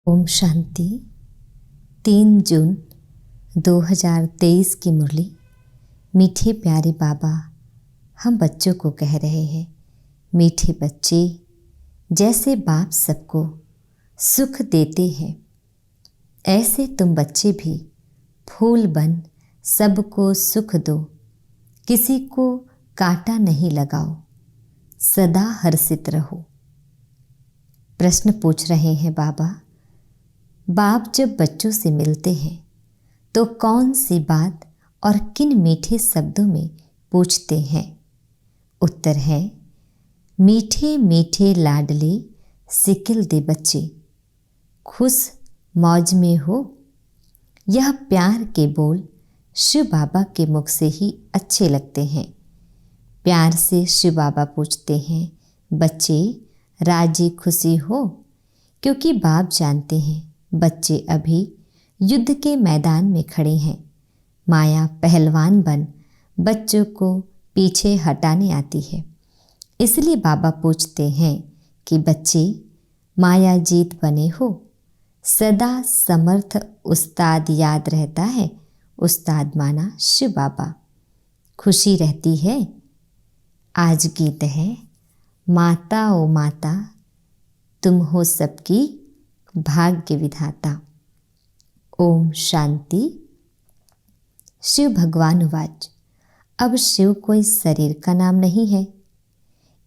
ओम शांति। 3 जून 2023 की मुरली। मीठे प्यारे बाबा, हम बच्चों को कह रहे हैं, मीठे बच्चे, जैसे बाप सबको सुख देते हैं, ऐसे तुम बच्चे भी फूल बन सबको सुख दो। किसी को कांटा नहीं लगाओ, सदा हर्षित रहो। प्रश्न पूछ रहे हैं बाबा, बाप जब बच्चों से मिलते हैं तो कौन सी बात और किन मीठे शब्दों में पूछते हैं? उत्तर है, मीठे मीठे लाडले सिकिल दे बच्चे, खुश मौज में हो। यह प्यार के बोल शिव बाबा के मुख से ही अच्छे लगते हैं। प्यार से शिव बाबा पूछते हैं, बच्चे राजी खुशी हो? क्योंकि बाप जानते हैं बच्चे अभी युद्ध के मैदान में खड़े हैं। माया पहलवान बन बच्चों को पीछे हटाने आती है। इसलिए बाबा पूछते हैं कि बच्चे माया जीत बने हो। सदा समर्थ उस्ताद याद रहता है, उस्ताद माना शिव बाबा। खुशी रहती है। आज गीत है, माता ओ माता तुम हो सबकी भाग्य विधाता। ओम शांति। शिव भगवान वाच। अब शिव कोई शरीर का नाम नहीं है।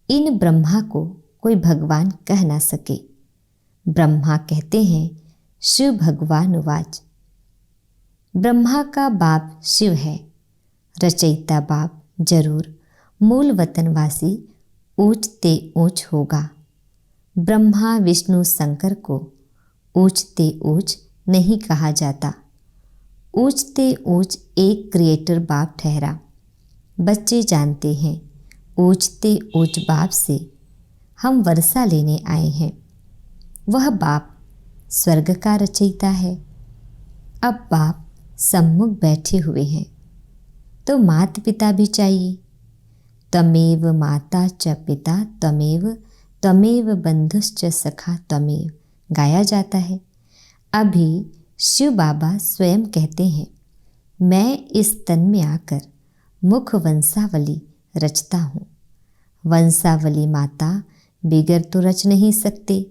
इन ब्रह्मा को कोई भगवान कह ना सके। ब्रह्मा कहते हैं, शिव भगवान वाच। ब्रह्मा का बाप शिव है, रचयिता बाप जरूर मूल वतनवासी ऊंचते ऊंच होगा। ब्रह्मा विष्णु शंकर को ऊंचते ऊंच नहीं कहा जाता। ऊंचते ऊंच एक क्रिएटर बाप ठहरा। बच्चे जानते हैं, ऊंचते ऊंच बाप से हम वर्षा लेने आए हैं। वह बाप स्वर्ग का रचयिता है। अब बाप सम्मुख बैठे हुए हैं तो माता पिता भी चाहिए। तमेव माता च पिता तमेव तमेव बंधुश्च सखा तमेव गाया जाता है। अभी शिव बाबा स्वयं कहते हैं, मैं इस तन में आकर मुख वंशावली रचता हूँ। वंशावली माता बिगर तो रच नहीं सकते,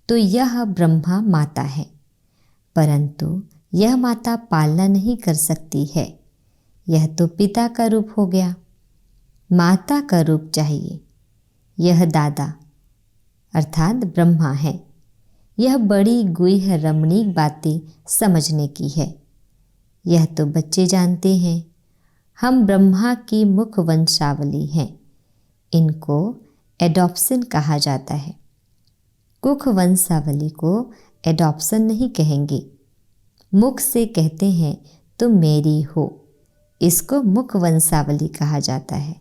तो यह ब्रह्मा माता है। परंतु यह माता पालना नहीं कर सकती है। यह तो पिता का रूप हो गया। माता का रूप चाहिए। यह दादा अर्थात ब्रह्मा है। यह बड़ी गुह्य रमणीक बातें समझने की है। यह तो बच्चे जानते हैं। हम ब्रह्मा की मुख वंशावली हैं। इनको एडॉप्शन कहा जाता है। कुख वंशावली को एडॉप्शन नहीं कहेंगे। मुख से कहते हैं तुम मेरी हो, इसको मुख वंशावली कहा जाता है।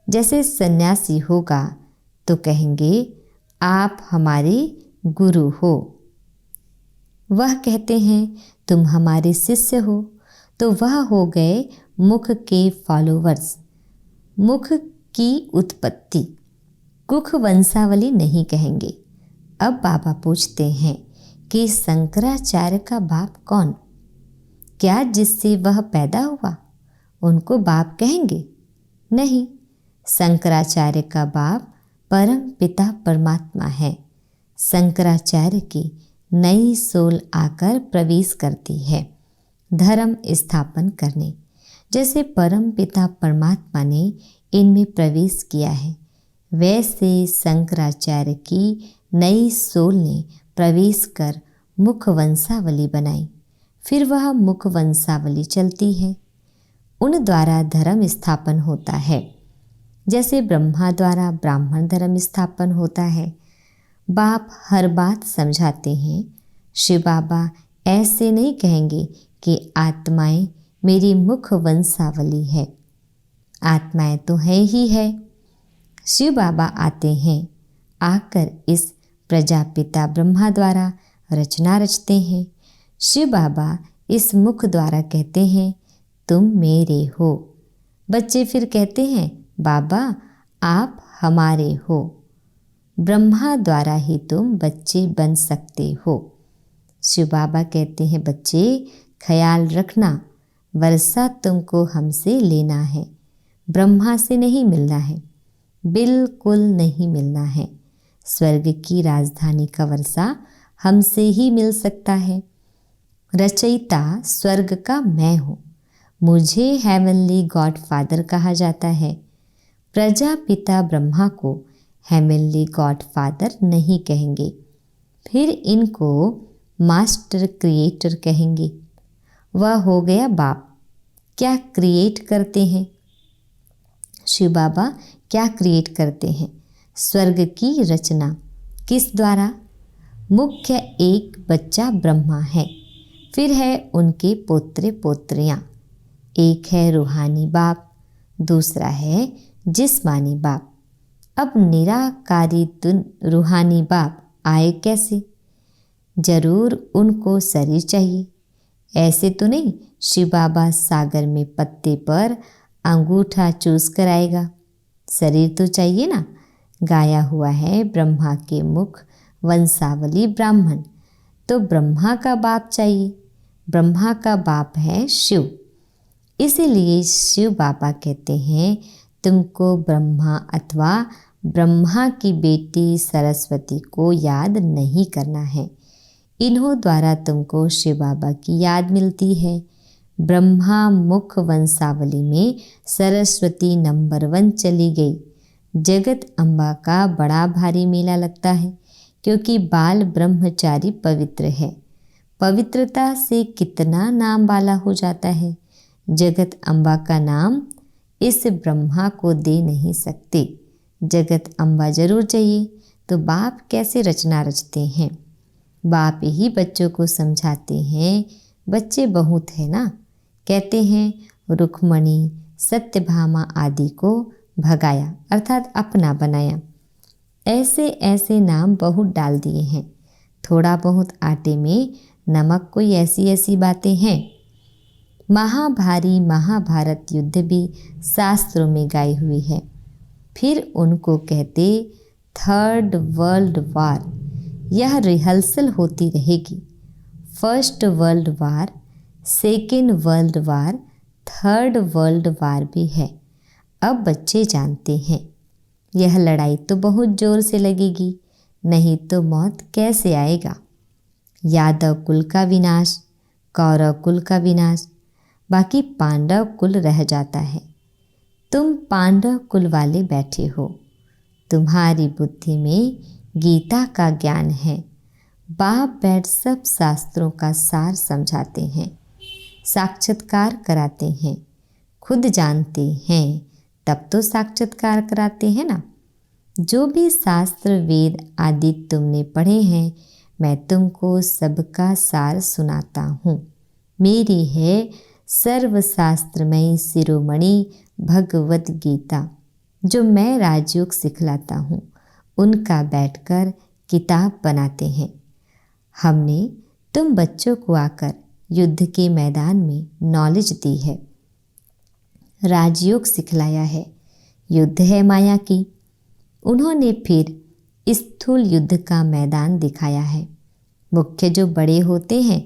जैसे सन्यासी होगा तो कहेंगे आप हमारे गुरु हो। वह कहते हैं तुम हमारे शिष्य हो, तो वह हो गए मुख के फॉलोवर्स। मुख की उत्पत्ति कुख वंशावली नहीं कहेंगे। अब बाबा पूछते हैं कि शंकराचार्य का बाप कौन? क्या जिससे वह पैदा हुआ उनको बाप कहेंगे? नहीं, शंकराचार्य का बाप परम पिता परमात्मा है। शंकराचार्य की नई सोल आकर प्रवेश करती है धर्म स्थापन करने। जैसे परम पिता परमात्मा ने इनमें प्रवेश किया है, वैसे शंकराचार्य की नई सोल ने प्रवेश कर मुख वंशावली बनाई। फिर वह मुख वंशावली चलती है। उन द्वारा धर्म स्थापन होता है। जैसे ब्रह्मा द्वारा ब्राह्मण धर्म स्थापन होता है। बाप हर बात समझाते हैं। शिव बाबा ऐसे नहीं कहेंगे कि आत्माएं मेरी मुख वंशावली है। आत्माएं तो है ही है। शिव बाबा आते हैं, आकर इस प्रजापिता ब्रह्मा द्वारा रचना रचते हैं। शिव बाबा इस मुख द्वारा कहते हैं तुम मेरे हो। बच्चे फिर कहते हैं बाबा आप हमारे हो। ब्रह्मा द्वारा ही तुम बच्चे बन सकते हो। शिव बाबा कहते हैं, बच्चे ख्याल रखना, वर्षा तुमको हमसे लेना है, ब्रह्मा से नहीं मिलना है, बिल्कुल नहीं मिलना है। स्वर्ग की राजधानी का वर्षा हमसे ही मिल सकता है। रचयिता स्वर्ग का मैं हूँ, मुझे हेवनली गॉड फादर कहा जाता है। प्रजापिता ब्रह्मा को हेवनली गॉड फादर नहीं कहेंगे, फिर इनको मास्टर क्रिएटर कहेंगे। वह हो गया बाप। क्या क्रिएट करते हैं शिव बाबा? क्या क्रिएट करते हैं? स्वर्ग की रचना। किस द्वारा? मुख्य एक बच्चा ब्रह्मा है, फिर है उनके पोत्रे पोत्रियाँ। एक है रूहानी बाप, दूसरा है जिस्मानी बाप। अब निराकारी रूहानी बाप आए कैसे? जरूर उनको शरीर चाहिए। ऐसे तो नहीं शिव बाबा सागर में पत्ते पर अंगूठा चूस कर आएगा, शरीर तो चाहिए ना। गाया हुआ है ब्रह्मा के मुख वंशावली ब्राह्मण, तो ब्रह्मा का बाप चाहिए। ब्रह्मा का बाप है शिव, इसीलिए शिव बाबा कहते हैं तुमको ब्रह्मा अथवा ब्रह्मा की बेटी सरस्वती को याद नहीं करना है। इन्हों द्वारा तुमको शिव बाबा की याद मिलती है। ब्रह्मा मुख वंशावली में सरस्वती नंबर 1 चली गई। जगत अम्बा का बड़ा भारी मेला लगता है, क्योंकि बाल ब्रह्मचारी पवित्र है। पवित्रता से कितना नाम वाला हो जाता है। जगत अम्बा का नाम इस ब्रह्मा को दे नहीं सकते। जगत अम्बा जरूर चाहिए, तो बाप कैसे रचना रचते हैं? बाप ही बच्चों को समझाते हैं। बच्चे बहुत है ना, कहते हैं रुक्मणी सत्यभामा आदि को भगाया, अर्थात अपना बनाया। ऐसे ऐसे नाम बहुत डाल दिए हैं। थोड़ा बहुत आटे में नमक, कोई ऐसी ऐसी बातें हैं। महाभारी महाभारत युद्ध भी शास्त्रों में गाई हुई है। फिर उनको कहते 3rd वर्ल्ड वार। यह रिहर्सल होती रहेगी। 1st world war, 2nd world war, 3rd world war भी है। अब बच्चे जानते हैं यह लड़ाई तो बहुत जोर से लगेगी, नहीं तो मौत कैसे आएगा। यादव कुल का विनाश, कौरव कुल का विनाश, बाकी पांडव कुल रह जाता है। तुम पांडव कुल वाले बैठे हो, तुम्हारी बुद्धि में गीता का ज्ञान है। बाप बैठ सब शास्त्रों का सार समझाते हैं, साक्षात्कार कराते हैं। खुद जानते हैं तब तो साक्षात्कार कराते हैं ना। जो भी शास्त्र वेद आदि तुमने पढ़े हैं, मैं तुमको सबका सार सुनाता हूँ। मेरी है सर्वशास्त्रमयी शिरोमणि भगवत गीता, जो मैं राजयोग सिखलाता हूँ, उनका बैठकर किताब बनाते हैं। हमने तुम बच्चों को आकर युद्ध के मैदान में नॉलेज दी है, राजयोग सिखलाया है। युद्ध है माया की। उन्होंने फिर स्थूल युद्ध का मैदान दिखाया है। मुख्य जो बड़े होते हैं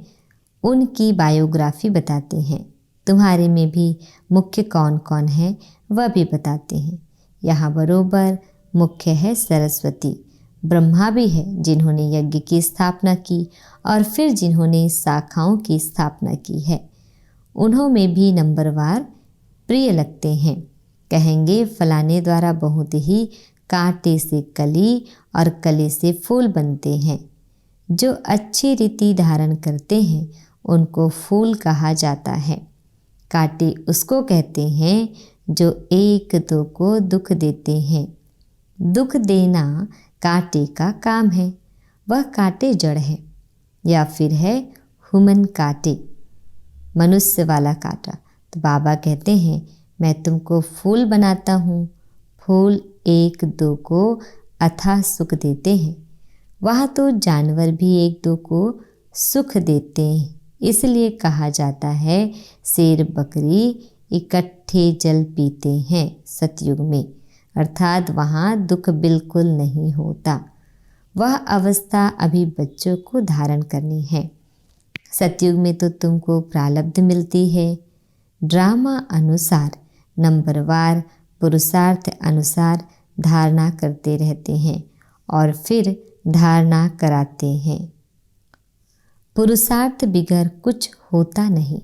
उनकी बायोग्राफी बताते हैं। तुम्हारे में भी मुख्य कौन कौन है वह भी बताते हैं। यहाँ बरोबर मुख्य है सरस्वती। ब्रह्मा भी है, जिन्होंने यज्ञ की स्थापना की और फिर जिन्होंने शाखाओं की स्थापना की है। उन्हों में भी नंबरवार प्रिय लगते हैं। कहेंगे फलाने द्वारा बहुत ही कांटे से कली और कली से फूल बनते हैं। जो अच्छी रीति धारण करते हैं उनको फूल कहा जाता है। कांटे उसको कहते हैं जो एक दो को दुख देते हैं। दुख देना कांटे का काम है। वह कांटे जड़ है, या फिर है ह्यूमन कांटे, मनुष्य वाला कांटा। तो बाबा कहते हैं मैं तुमको फूल बनाता हूँ। फूल एक दो को अथाह सुख देते हैं। वहाँ तो जानवर भी एक दो को सुख देते हैं, इसलिए कहा जाता है शेर बकरी इकट्ठे जल पीते हैं सतयुग में, अर्थात वहाँ दुख बिल्कुल नहीं होता। वह अवस्था अभी बच्चों को धारण करनी है। सतयुग में तो तुमको प्रारब्ध मिलती है। ड्रामा अनुसार नंबरवार पुरुषार्थ अनुसार धारणा करते रहते हैं और फिर धारणा कराते हैं। पुरुषार्थ बिगर कुछ होता नहीं।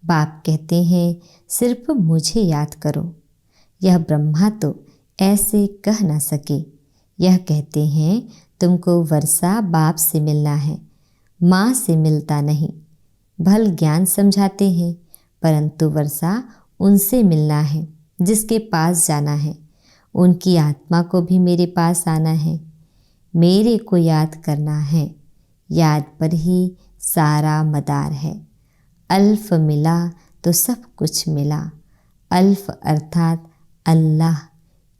बाप कहते हैं सिर्फ मुझे याद करो। यह ब्रह्मा तो ऐसे कह ना सके। यह कहते हैं तुमको वर्षा बाप से मिलना है, माँ से मिलता नहीं। भल ज्ञान समझाते हैं, परंतु वर्षा उनसे मिलना है जिसके पास जाना है। उनकी आत्मा को भी मेरे पास आना है, मेरे को याद करना है। याद पर ही सारा मदार है। अल्फ मिला तो सब कुछ मिला। अल्फ अर्थात अल्लाह,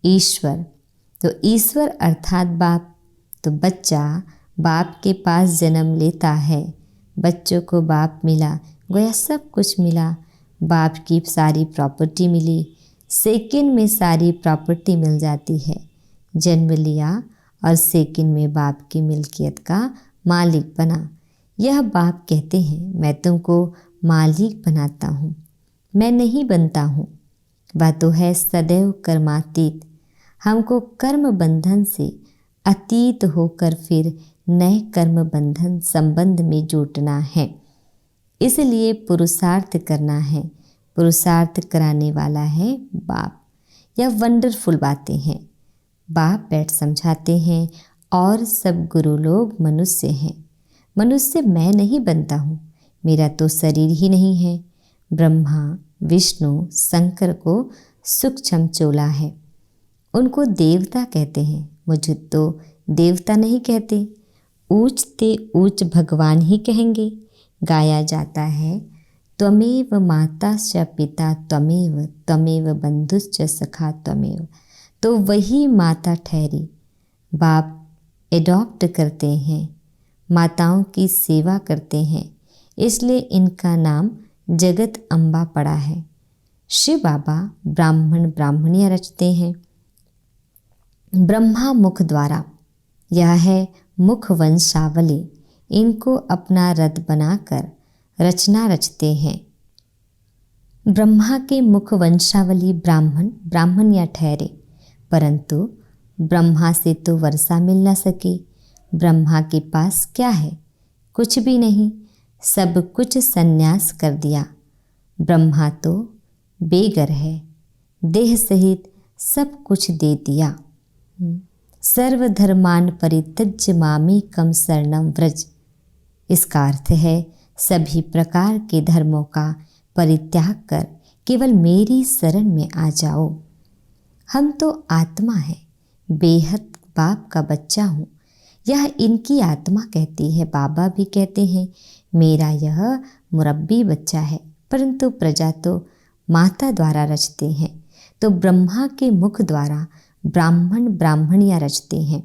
ईश्वर। तो ईश्वर अर्थात बाप। तो बच्चा बाप के पास जन्म लेता है। बच्चों को बाप मिला, गोया सब कुछ मिला। बाप की सारी प्रॉपर्टी मिली, सेकंड में सारी प्रॉपर्टी मिल जाती है। जन्म लिया और सेकंड में बाप की मिल्कियत का मालिक बना। यह बाप कहते हैं मैं तुमको मालिक बनाता हूँ, मैं नहीं बनता हूँ। वह तो है सदैव कर्मातीत। हमको कर्म बंधन से अतीत होकर फिर नए कर्म बंधन संबंध में जुटना है। इसलिए पुरुषार्थ करना है। पुरुषार्थ कराने वाला है बाप। यह वंडरफुल बातें हैं। बाप बैठ समझाते हैं और सब गुरु लोग मनुष्य हैं। मनुष्य मैं नहीं बनता हूँ, मेरा तो शरीर ही नहीं है। ब्रह्मा विष्णु शंकर को सूक्ष्म चोला है, उनको देवता कहते हैं। मुझे तो देवता नहीं कहते, ऊंच ते ऊंच भगवान ही कहेंगे। गाया जाता है त्वमेव माता च पिता त्वमेव, त्वमेव बंधुश्च सखा त्वमेव। तो वही माता ठहरी। बाप एडॉप्ट करते हैं, माताओं की सेवा करते हैं, इसलिए इनका नाम जगत अम्बा पड़ा है। शिव बाबा ब्राह्मण ब्राह्मणियाँ रचते हैं ब्रह्मा मुख द्वारा। यह है मुख वंशावली। इनको अपना रथ बनाकर रचना रचते हैं। ब्रह्मा के मुख वंशावली ब्राह्मण ब्राह्मणियाँ ठहरे, परंतु ब्रह्मा से तो वर्षा मिल न सके। ब्रह्मा के पास क्या है? कुछ भी नहीं, सब कुछ संन्यास कर दिया। ब्रह्मा तो बेगर है, देह सहित सब कुछ दे दिया। सर्वधर्मान परित्यज्य मामेकं शरणं व्रज। इसका अर्थ है सभी प्रकार के धर्मों का परित्याग कर केवल मेरी शरण में आ जाओ। हम तो आत्मा है, बेहद बाप का बच्चा हूँ। यह इनकी आत्मा कहती है। बाबा भी कहते हैं मेरा यह मुरब्बी बच्चा है, परंतु प्रजा तो माता द्वारा रचते हैं। तो ब्रह्मा के मुख द्वारा ब्राह्मण ब्राह्मणियाँ रचते हैं।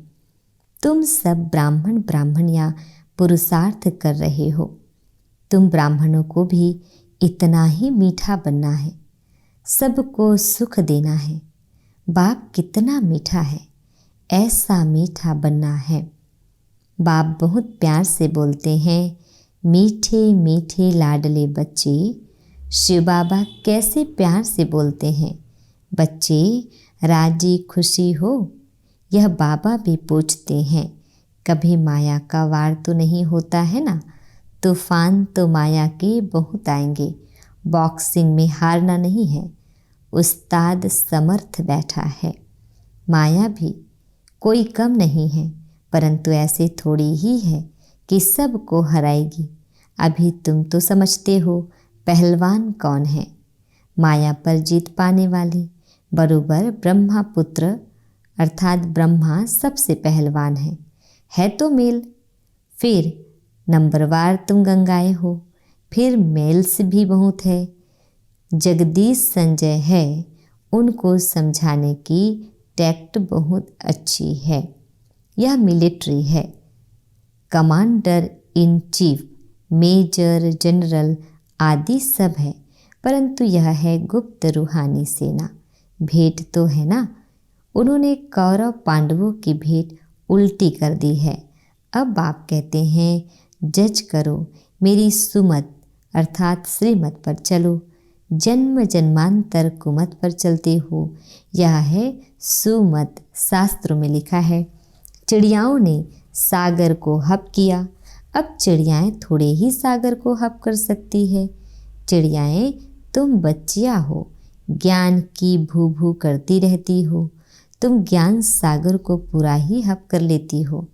तुम सब ब्राह्मण ब्राह्मणियाँ पुरुषार्थ कर रहे हो। तुम ब्राह्मणों को भी इतना ही मीठा बनना है, सबको सुख देना है। बाप कितना मीठा है, ऐसा मीठा बनना है। बाप बहुत प्यार से बोलते हैं, मीठे मीठे लाडले बच्चे। शिव बाबा कैसे प्यार से बोलते हैं, बच्चे राजी खुशी हो। यह बाबा भी पूछते हैं, कभी माया का वार तो नहीं होता है ना? तूफान तो माया के बहुत आएंगे, बॉक्सिंग में हारना नहीं है। उस्ताद समर्थ बैठा है। माया भी कोई कम नहीं है, परंतु ऐसे थोड़ी ही है कि सबको हराएगी। अभी तुम तो समझते हो पहलवान कौन है, माया पर जीत पाने वाले। बरोबर ब्रह्मा पुत्र अर्थात ब्रह्मा सबसे पहलवान है तो मेल। फिर नंबरवार तुम गंगाएं हो, फिर मेल्स भी बहुत है। जगदीश संजय है, उनको समझाने की टैक्ट बहुत अच्छी है। यह मिलिट्री है, commander in chief, major general आदि सब है, परंतु यह है गुप्त रूहानी सेना। भेंट तो है ना, उन्होंने कौरव पांडवों की भेंट उल्टी कर दी है। अब आप कहते हैं जज करो, मेरी सुमत अर्थात श्रीमत पर चलो, जन्म जन्मांतर कुमत पर चलते हो। यह है सुमत। शास्त्रों में लिखा है, चिड़ियाओं ने सागर को हप किया। अब चिड़ियाएँ थोड़े ही सागर को हप कर सकती है। चिड़ियाएँ, तुम बच्चियाँ हो, ज्ञान की भू भू करती रहती हो। तुम ज्ञान सागर को पूरा ही हप कर लेती हो।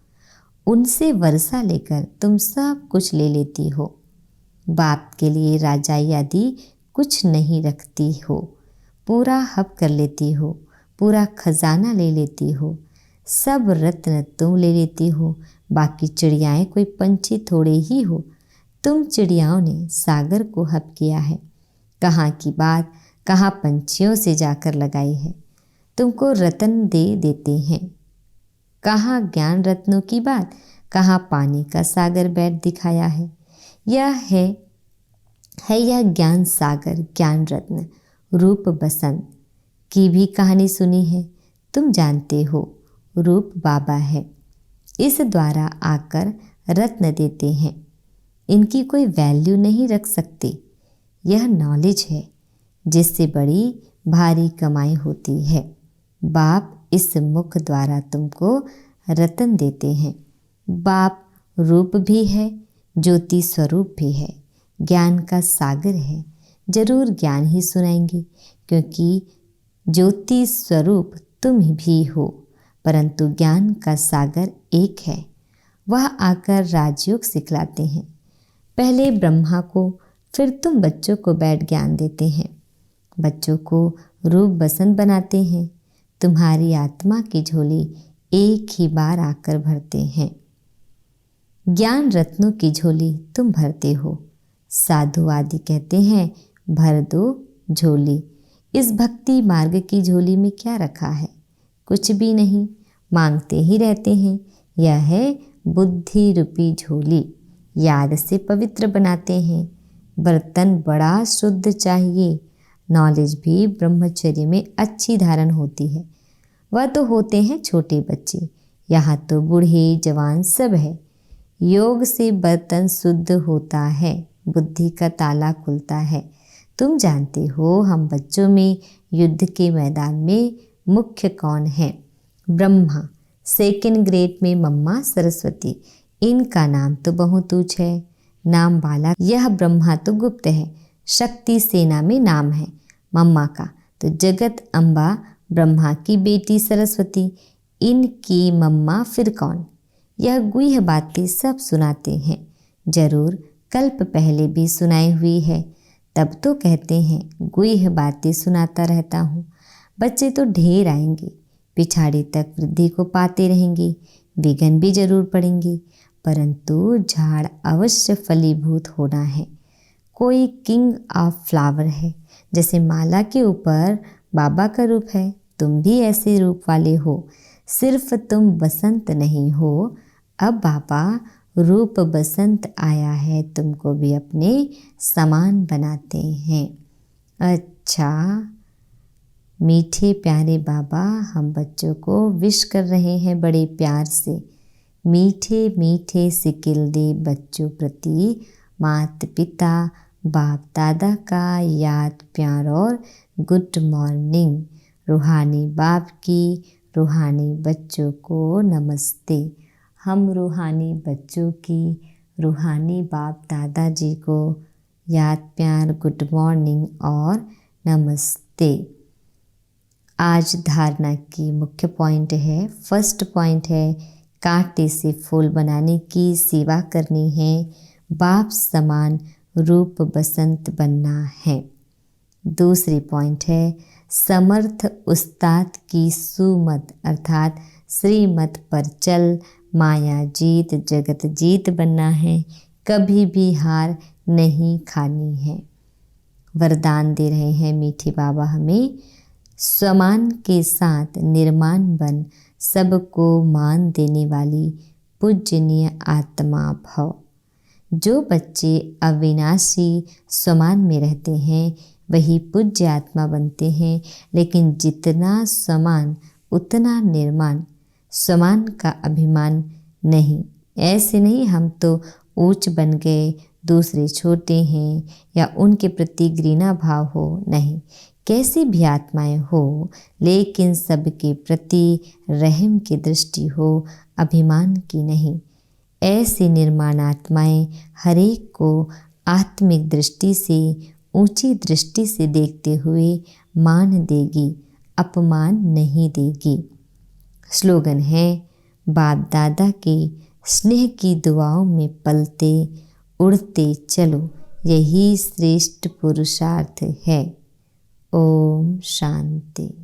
उनसे वर्षा लेकर तुम सब कुछ ले लेती हो। बाप के लिए राजाई आदि कुछ नहीं रखती हो, पूरा हप कर लेती हो, पूरा खजाना ले लेती हो, सब रत्न तुम ले लेती हो। बाकी चिड़ियाएँ कोई पंछी थोड़े ही हो। तुम चिड़ियाओं ने सागर को हप किया है। कहाँ की बात कहाँ पंछियों से जाकर लगाई है। तुमको रत्न दे देते हैं, कहाँ ज्ञान रत्नों की बात, कहाँ पानी का सागर बैठ दिखाया है। यह है यह ज्ञान सागर, ज्ञान रत्न। रूप बसंत की भी कहानी सुनी है, तुम जानते हो। रूप बाबा है, इस द्वारा आकर रत्न देते हैं। इनकी कोई वैल्यू नहीं रख सकते। यह नॉलेज है जिससे बड़ी भारी कमाई होती है। बाप इस मुख द्वारा तुमको रत्न देते हैं। बाप रूप भी है, ज्योति स्वरूप भी है, ज्ञान का सागर है। जरूर ज्ञान ही सुनाएंगे, क्योंकि ज्योति स्वरूप तुम भी हो, परंतु ज्ञान का सागर एक है। वह आकर राजयोग सिखलाते हैं। पहले ब्रह्मा को, फिर तुम बच्चों को बैठ ज्ञान देते हैं। बच्चों को रूप बसंत बनाते हैं। तुम्हारी आत्मा की झोली एक ही बार आकर भरते हैं। ज्ञान रत्नों की झोली तुम भरते हो। साधु आदि कहते हैं, भर दो झोली। इस भक्ति मार्ग की झोली में क्या रखा है? कुछ भी नहीं, मांगते ही रहते हैं। यह है बुद्धि रूपी झोली। याद से पवित्र बनाते हैं। बर्तन बड़ा शुद्ध चाहिए। नॉलेज भी ब्रह्मचर्य में अच्छी धारण होती है। वह तो होते हैं छोटे बच्चे, यहाँ तो बूढ़े जवान सब है। योग से बर्तन शुद्ध होता है, बुद्धि का ताला खुलता है। तुम जानते हो, हम बच्चों में युद्ध के मैदान में मुख्य कौन है? ब्रह्मा, सेकंड ग्रेड में मम्मा सरस्वती। इनका नाम तो बहुत ऊंच है। नाम बाला, यह ब्रह्मा तो गुप्त है। शक्ति सेना में नाम है मम्मा का, तो जगत अम्बा ब्रह्मा की बेटी सरस्वती। इनकी मम्मा फिर कौन? यह गुह्य बातें सब सुनाते हैं। जरूर कल्प पहले भी सुनाई हुई है, तब तो कहते हैं गुह्य बातें सुनाता रहता हूँ। बच्चे तो ढेर आएंगे, पिछाड़ी तक वृद्धि को पाते रहेंगे, विघ्न भी जरूर पड़ेंगे, परंतु झाड़ अवश्य फलीभूत होना है। कोई किंग ऑफ फ्लावर है, जैसे माला के ऊपर बाबा का रूप है, तुम भी ऐसे रूप वाले हो। सिर्फ तुम बसंत नहीं हो, अब बाबा रूप बसंत आया है, तुमको भी अपने समान बनाते हैं। अच्छा, मीठे प्यारे बाबा हम बच्चों को विश कर रहे हैं बड़े प्यार से। मीठे मीठे सिकिल दे बच्चों प्रति माता पिता बाप दादा का याद प्यार और गुड मॉर्निंग। रूहानी बाप की रूहानी बच्चों को नमस्ते। हम रूहानी बच्चों की रूहानी बाप दादाजी को याद प्यार गुड मॉर्निंग और नमस्ते। आज धारणा की मुख्य पॉइंट है, फर्स्ट पॉइंट है कांटे से फूल बनाने की सेवा करनी है, बाप समान रूप बसंत बनना है। दूसरी पॉइंट है समर्थ उस्ताद की सुमत अर्थात श्रीमत पर चल, माया जीत जगत जीत बनना है, कभी भी हार नहीं खानी है। वरदान दे रहे हैं मीठे बाबा हमें, समान के साथ निर्माण बन, सबको मान देने वाली पूजनीय आत्मा भव। जो बच्चे अविनाशी समान में रहते हैं वही पूज्य आत्मा बनते हैं, लेकिन जितना समान उतना निर्माण, समान का अभिमान नहीं। ऐसे नहीं हम तो ऊंच बन गए, दूसरे छोटे हैं या उनके प्रति घृणा भाव हो, नहीं। कैसी भी आत्माएं हो, लेकिन सबके प्रति रहम की दृष्टि हो, अभिमान की नहीं। ऐसी निर्माण आत्माएं हरेक को आत्मिक दृष्टि से, ऊंची दृष्टि से देखते हुए मान देगी, अपमान नहीं देगी। स्लोगन है, बाप दादा के स्नेह की दुआओं में पलते उड़ते चलो, यही श्रेष्ठ पुरुषार्थ है। ओम शांति।